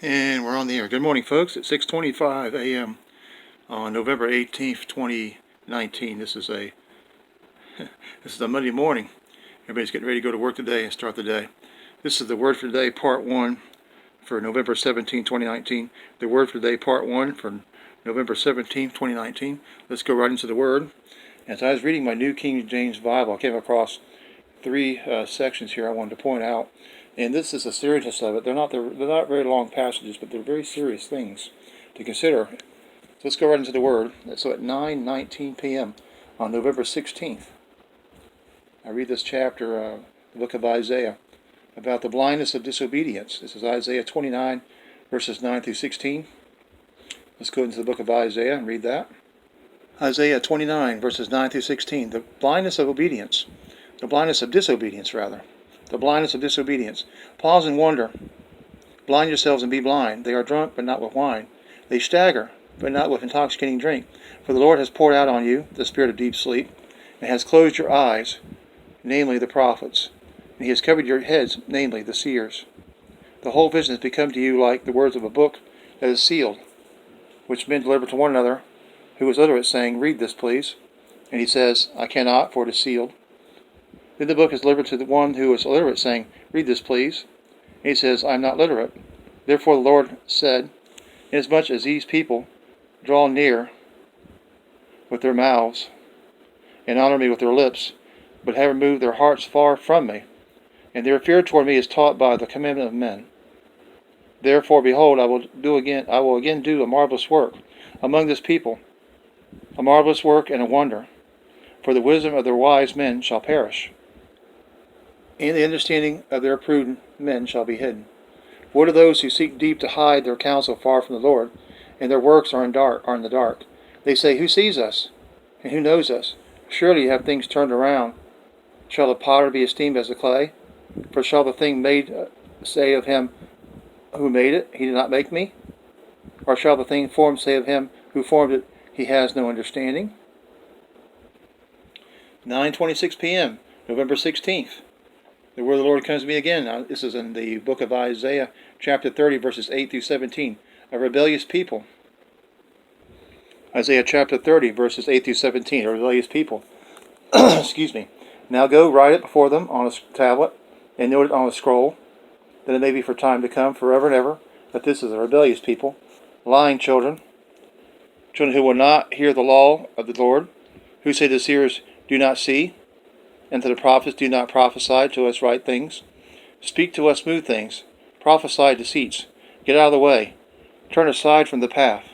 And we're on the air. Good morning, folks. It's 6:25 a.m. on November 18th, 2019. This is a Monday morning. Everybody's getting ready to go to work today and start the day. This is the Word for Today, Part 1 for November 17, 2019. The Word for Today, Part 1 for November 17, 2019. Let's go right into the Word. As I was reading my New King James Bible, I came across three sections here I wanted to point out. And this is the seriousness of it. They're not very long passages, but they're very serious things to consider. So let's go right into the Word. So at 9:19 p.m. on November 16th, I read this chapter, the book of Isaiah, about the blindness of disobedience. This is Isaiah 29, verses 9 through 16. Let's go into the book of Isaiah and read that. Isaiah 29, verses 9 through 16. The blindness of obedience. The blindness of disobedience, rather. The blindness of disobedience. Pause and wonder. Blind yourselves and be blind. They are drunk, but not with wine. They stagger, but not with intoxicating drink. For the Lord has poured out on you the spirit of deep sleep, and has closed your eyes, namely the prophets. And he has covered your heads, namely the seers. The whole vision has become to you like the words of a book that is sealed, which men deliver to one another, who is illiterate, saying, "Read this, please." And he says, "I cannot, for it is sealed." Then the book is delivered to the one who is illiterate, saying, "Read this, please." And he says, "I am not literate." Therefore the Lord said, "Inasmuch as these people draw near with their mouths, and honor me with their lips, but have removed their hearts far from me, and their fear toward me is taught by the commandment of men. Therefore, behold, I will again do a marvelous work among this people, a marvelous work and a wonder, for the wisdom of their wise men shall perish, and the understanding of their prudent men shall be hidden. What are those who seek deep to hide their counsel far from the Lord, and their works are in the dark? They say, Who sees us, and who knows us? Surely you have things turned around. Shall the potter be esteemed as the clay? For shall the thing made say of him who made it, He did not make me? Or shall the thing formed say of him who formed it, He has no understanding? 9:26 p.m., November 16th. The word of the Lord comes to me again. Now, this is in the book of Isaiah, chapter 30, verses 8 through 17. A rebellious people. Isaiah chapter 30, verses 8 through 17. A rebellious people. Excuse me. Now go, write it before them on a tablet, and note it on a scroll, that it may be for time to come, forever and ever, that this is a rebellious people, lying children who will not hear the law of the Lord, who say to the seers, Do not see, and to the prophets, Do not prophesy to us right things. Speak to us smooth things. Prophesy deceits. Get out of the way. Turn aside from the path.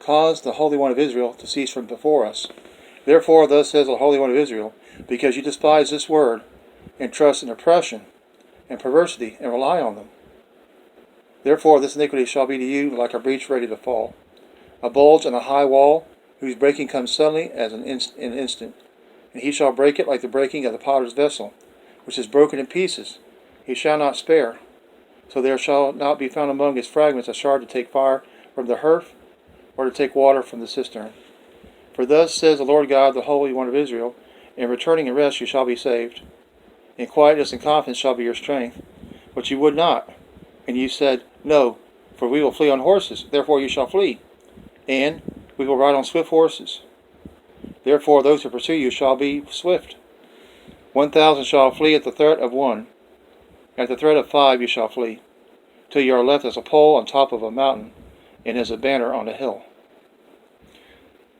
Cause the Holy One of Israel to cease from before us. Therefore, thus says the Holy One of Israel, because you despise this word, and trust in oppression and perversity, and rely on them. Therefore, this iniquity shall be to you like a breach ready to fall, a bulge in a high wall, whose breaking comes suddenly as an instant. And he shall break it like the breaking of the potter's vessel, which is broken in pieces. He shall not spare. So there shall not be found among his fragments a shard to take fire from the hearth, or to take water from the cistern. For thus says the Lord God, the Holy One of Israel, In returning and rest you shall be saved. In quietness and confidence shall be your strength. But you would not. And you said, No, for we will flee on horses. Therefore you shall flee. And we will ride on swift horses. Therefore those who pursue you shall be swift. 1,000 shall flee at the threat of one. At the threat of 5 you shall flee, till you are left as a pole on top of a mountain, and as a banner on a hill.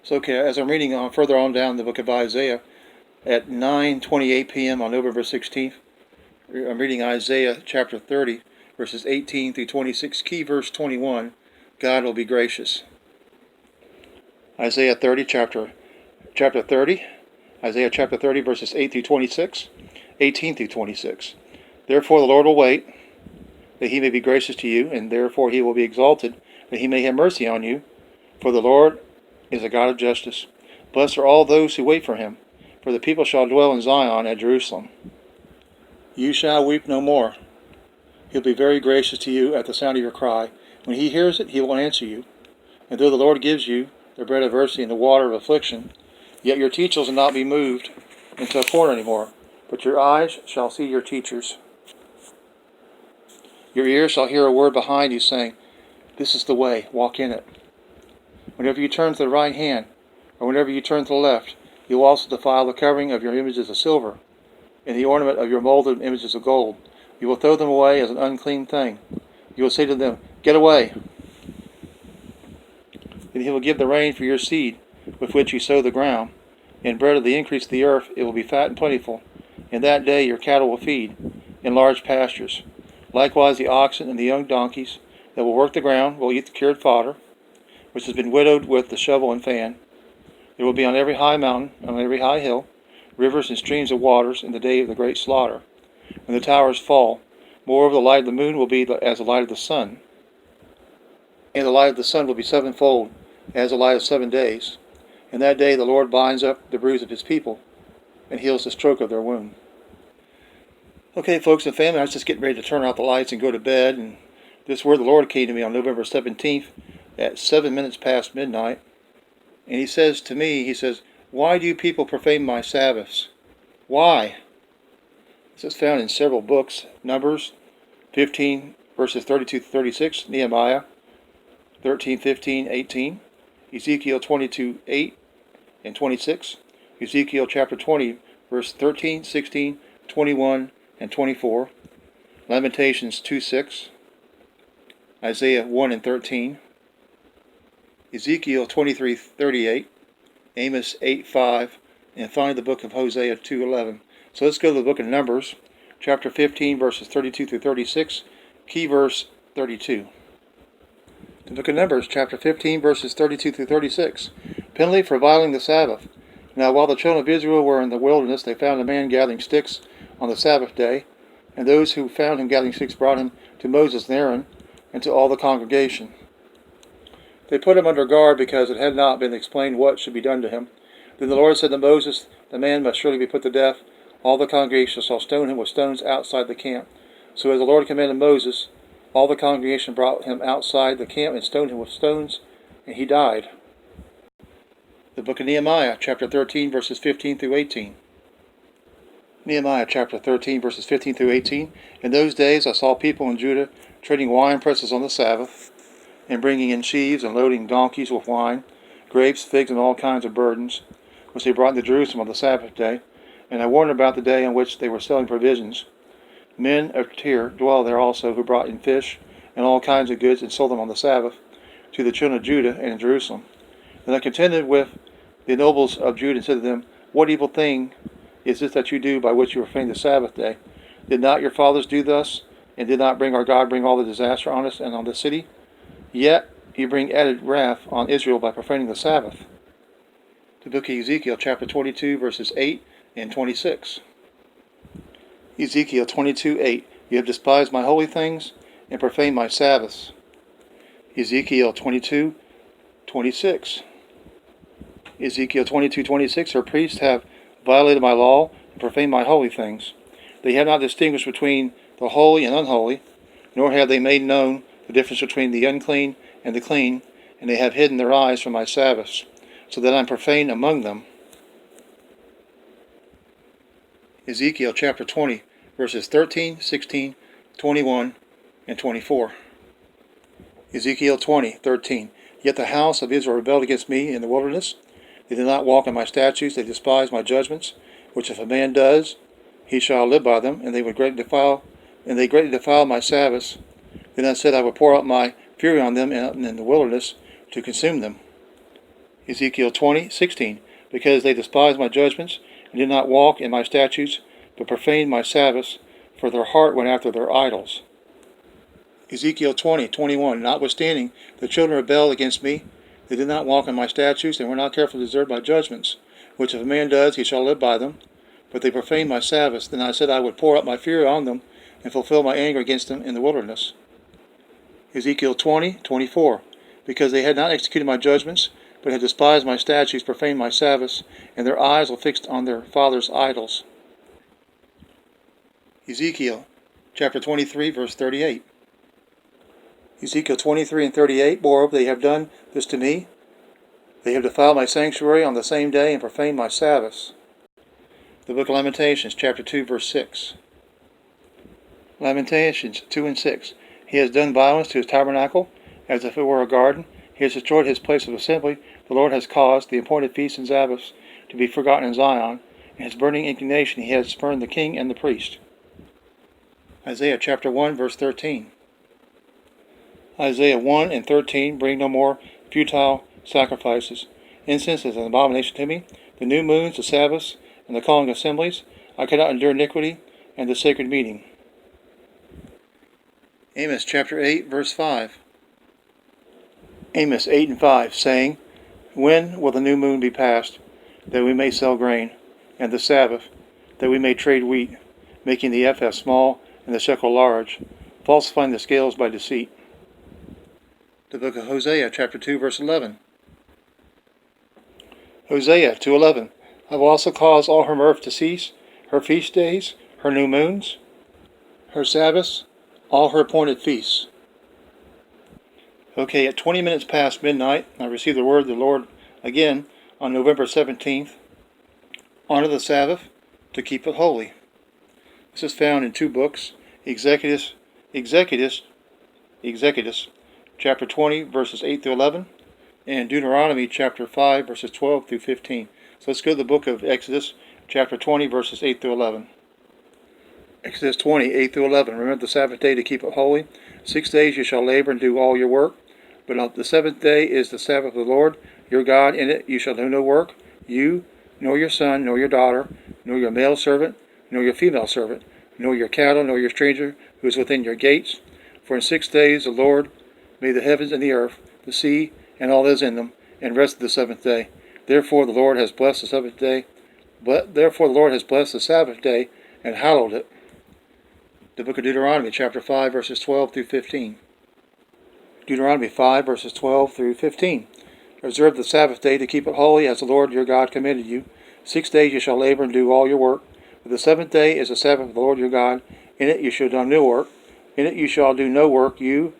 So, okay, as I'm reading on further on down the book of Isaiah, at 9:28 p.m. on November 16th, I'm reading Isaiah chapter 30, verses 18 through 26. Key verse 21, God will be gracious. Isaiah 30, chapter 30, Isaiah chapter 30, verses 8 through 26, 18 through 26. Therefore the Lord will wait, that he may be gracious to you, and therefore he will be exalted, that he may have mercy on you. For the Lord is a God of justice. Blessed are all those who wait for him, for the people shall dwell in Zion at Jerusalem. You shall weep no more. He'll be very gracious to you at the sound of your cry. When he hears it, he will answer you. And though the Lord gives you the bread of adversity and the water of affliction, yet your teachers will not be moved into a corner anymore, but your eyes shall see your teachers. Your ears shall hear a word behind you saying, This is the way, walk in it. Whenever you turn to the right hand, or whenever you turn to the left, you will also defile the covering of your images of silver, and the ornament of your molded images of gold. You will throw them away as an unclean thing. You will say to them, Get away! Then he will give the rain for your seed, with which you sow the ground, and bread of the increase of the earth. It will be fat and plentiful. In that day your cattle will feed, in large pastures. Likewise the oxen and the young donkeys that will work the ground will eat the cured fodder, which has been winnowed with the shovel and fan. There will be on every high mountain, on every high hill, rivers and streams of waters in the day of the great slaughter, when the towers fall. Moreover, the light of the moon will be as the light of the sun, and the light of the sun will be sevenfold, as the light of 7 days. In that day the Lord binds up the bruise of his people, and heals the stroke of their wound. Okay, folks and family, I was just getting ready to turn out the lights and go to bed, and this word of the Lord came to me on November 17th at 7 minutes past midnight. And he says to me, he says, Why do you people profane my Sabbaths? Why? This is found in several books. Numbers 15, verses 32 to 36, Nehemiah 13, 15, 18, Ezekiel 22, 8 and 26, Ezekiel chapter 20, verse 13, 16, 21, and 24, Lamentations 2, 6, Isaiah 1 and 13, Ezekiel 23, 38, Amos 8, 5, and finally the book of Hosea 2, 11. So let's go to the book of Numbers, chapter 15, verses 32 through 36, key verse 32. The book of Numbers, chapter 15, verses 32 through 36. Penalty for violating the Sabbath. Now while the children of Israel were in the wilderness, they found a man gathering sticks on the Sabbath day, and those who found him gathering sticks brought him to Moses and Aaron, and to all the congregation. They put him under guard because it had not been explained what should be done to him. Then the Lord said to Moses, The man must surely be put to death. All the congregation shall stone him with stones outside the camp. So as the Lord commanded Moses, all the congregation brought him outside the camp and stoned him with stones, and he died. The book of Nehemiah, chapter 13, verses 15 through 18. Nehemiah chapter 13, verses 15 through 18. In those days I saw people in Judah trading wine presses on the Sabbath, and bringing in sheaves and loading donkeys with wine, grapes, figs, and all kinds of burdens, which they brought into Jerusalem on the Sabbath day. And I warned about the day on which they were selling provisions. Men of Tyre dwell there also, who brought in fish and all kinds of goods and sold them on the Sabbath to the children of Judah and in Jerusalem. Then I contended with the nobles of Judah and said to them, What evil thing is this that you do by which you profane the Sabbath day? Did not your fathers do thus, and did not our God bring all the disaster on us and on the city? Yet you bring added wrath on Israel by profaning the Sabbath. The book of Ezekiel, chapter 22, verses 8 and 26. Ezekiel 22, 8. You have despised my holy things and profaned my Sabbaths. Ezekiel 22, 26. Ezekiel 22, 26. Her priests have violated my law and profaned my holy things. They have not distinguished between the holy and unholy, nor have they made known the difference between the unclean and the clean, and they have hidden their eyes from my Sabbaths, so that I am profane among them. Ezekiel chapter 20, verses 13, 16, 21, and 24. Ezekiel 20, 13. Yet the house of Israel rebelled against me in the wilderness. They did not walk in my statutes, they despised my judgments, which if a man does, he shall live by them, and they greatly defile my Sabbaths. Then I said I would pour out my fury on them in the wilderness to consume them. Ezekiel 20, 16. Because they despised my judgments, and did not walk in my statutes, but profaned my Sabbaths, for their heart went after their idols. Ezekiel 20, 21. Notwithstanding, the children rebelled against me. They did not walk in my statutes, and were not careful to observe my judgments, which if a man does, he shall live by them. But they profaned my Sabbaths. Then I said I would pour out my fury on them, and fulfill my anger against them in the wilderness. Ezekiel 20, 24. Because they had not executed my judgments, but had despised my statutes, profaned my Sabbaths, and their eyes were fixed on their fathers' idols. Ezekiel chapter 23, verse 38. Ezekiel 23 and 38. Moreover, they have done this to me. They have defiled my sanctuary on the same day and profaned my Sabbaths. The book of Lamentations, chapter 2, verse 6. Lamentations 2 and 6. He has done violence to his tabernacle, as if it were a garden. He has destroyed his place of assembly. The Lord has caused the appointed feasts and Sabbaths to be forgotten in Zion. In his burning indignation he has spurned the king and the priest. Isaiah chapter 1, verse 13. Isaiah 1 and 13, bring no more futile sacrifices. Incense is an abomination to me. The new moons, the Sabbaths, and the calling of assemblies. I cannot endure iniquity and the sacred meeting. Amos chapter 8, verse 5. Amos 8 and 5, saying, when will the new moon be passed, that we may sell grain, and the Sabbath, that we may trade wheat, making the ephah small and the shekel large, falsifying the scales by deceit? The book of Hosea chapter 2, verse 11. Hosea 2:11. I will also cause all her mirth to cease, her feast days, her new moons, her Sabbaths, all her appointed feasts. Okay, at 20 minutes past midnight, I received the word of the Lord again on November 17th. Honor the Sabbath to keep it holy. This is found in two books, Exodus chapter 20, verses 8 through 11, and Deuteronomy chapter 5, verses 12 through 15. So let's go to the book of Exodus chapter 20, verses 8 through 11. Exodus 20, 8 through 11. Remember the Sabbath day to keep it holy. 6 days you shall labor and do all your work. But on the seventh day is the Sabbath of the Lord your God. In it you shall do no work, you, nor your son, nor your daughter, nor your male servant, nor your female servant, nor your cattle, nor your stranger who is within your gates. For in 6 days the Lord made the heavens and the earth, the sea, and all that is in them, and rested the seventh day. Therefore the Lord has blessed the seventh day. Therefore the Lord has blessed the Sabbath day and hallowed it. The book of Deuteronomy chapter 5, verses 12 through 15. Deuteronomy 5, verses 12 through 15. Observe the Sabbath day to keep it holy, as the Lord your God commanded you. 6 days you shall labor and do all your work. But the seventh day is the Sabbath of the Lord your God. In it you shall do no work. In it you shall do no work, you,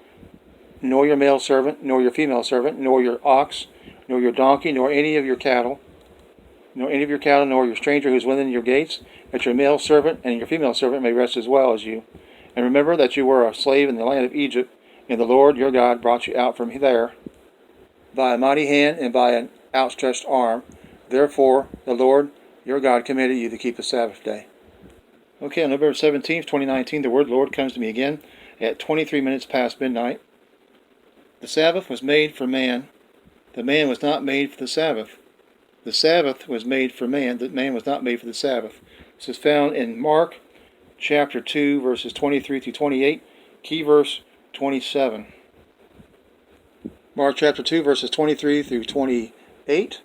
nor your male servant, nor your female servant, nor your ox, nor your donkey, nor any of your cattle, nor your stranger who is within your gates, that your male servant and your female servant may rest as well as you. And remember that you were a slave in the land of Egypt, and the Lord your God brought you out from there by a mighty hand and by an outstretched arm. Therefore the Lord your God commanded you to keep the Sabbath day. Okay, on November 17th, 2019, the word of the Lord comes to me again at 23 minutes past midnight. The Sabbath was made for man. The man was not made for the Sabbath. The Sabbath was made for man. The man was not made for the Sabbath. This is found in Mark chapter 2, verses 23 through 28, key verse 27. Mark chapter 2, verses 23 through 28.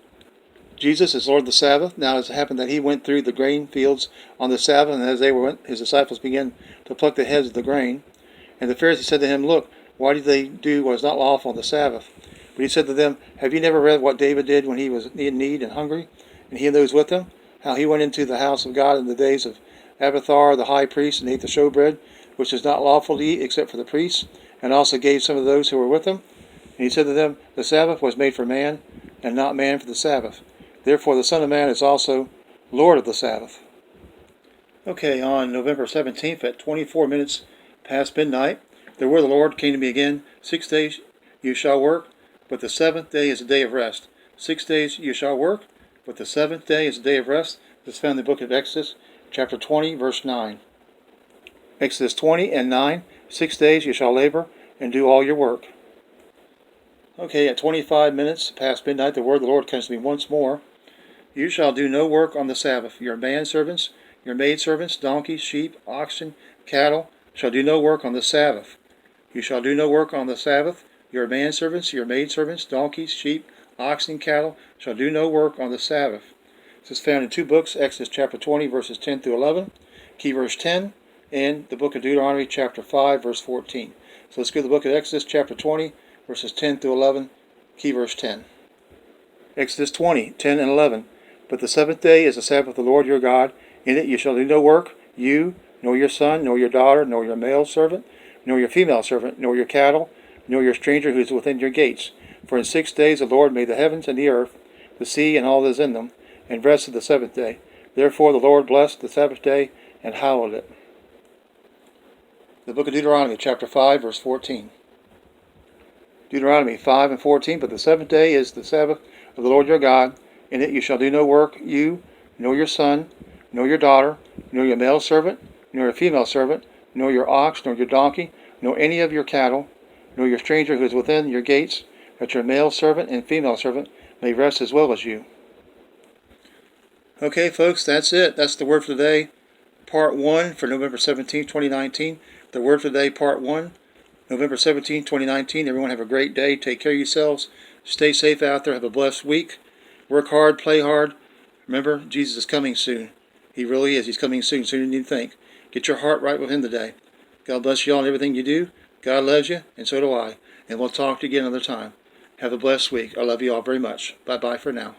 Jesus is Lord of the Sabbath. Now it happened that he went through the grain fields on the Sabbath, and as they went, his disciples began to pluck the heads of the grain. And the Pharisees said to him, look, why did they do what is not lawful on the Sabbath? But he said to them, have you never read what David did when he was in need and hungry, and he and those with him? How he went into the house of God in the days of Abiathar the high priest, and ate the showbread, which is not lawful to eat except for the priests, and also gave some of those who were with him. And he said to them, the Sabbath was made for man, and not man for the Sabbath. Therefore the Son of Man is also Lord of the Sabbath. Okay, on November 17th at 24 minutes past midnight, the word of the Lord came to me again. 6 days you shall work, but the seventh day is a day of rest. 6 days you shall work, but the seventh day is a day of rest. This is found in the book of Exodus, chapter 20, verse 9. Exodus 20 and 9, 6 days you shall labor and do all your work. Okay, at 25 minutes past midnight, the word of the Lord comes to me once more. You shall do no work on the Sabbath. Your manservants, your maidservants, donkeys, sheep, oxen, cattle, shall do no work on the Sabbath. You shall do no work on the Sabbath. Your manservants, your maidservants, donkeys, sheep, oxen, cattle, shall do no work on the Sabbath. This is found in two books, Exodus chapter 20, verses 10 through 11, key verse 10, and the book of Deuteronomy chapter 5, verse 14. So let's go to the book of Exodus chapter 20, verses 10 through 11, key verse 10. Exodus 20, 10 and 11. But the seventh day is the Sabbath of the Lord your God. In it you shall do no work, you, nor your son, nor your daughter, nor your male servant, nor your female servant, nor your cattle, nor your stranger who is within your gates. For in 6 days the Lord made the heavens and the earth, the sea and all that is in them, and rested the seventh day. Therefore the Lord blessed the Sabbath day and hallowed it. The book of Deuteronomy, chapter 5, verse 14. Deuteronomy 5 and 14. But the seventh day is the Sabbath of the Lord your God. In it you shall do no work, you, nor your son, nor your daughter, nor your male servant, nor your female servant, nor your ox, nor your donkey, nor any of your cattle, nor your stranger who is within your gates, that your male servant and female servant may rest as well as you. Okay, folks, that's it. That's the word for today, part 1 for November 17, 2019. The word for today, part 1, November 17, 2019. Everyone have a great day. Take care of yourselves. Stay safe out there. Have a blessed week. Work hard. Play hard. Remember, Jesus is coming soon. He really is. He's coming soon, sooner than you think. Get your heart right with Him today. God bless you all in everything you do. God loves you, and so do I. And we'll talk to you again another time. Have a blessed week. I love you all very much. Bye-bye for now.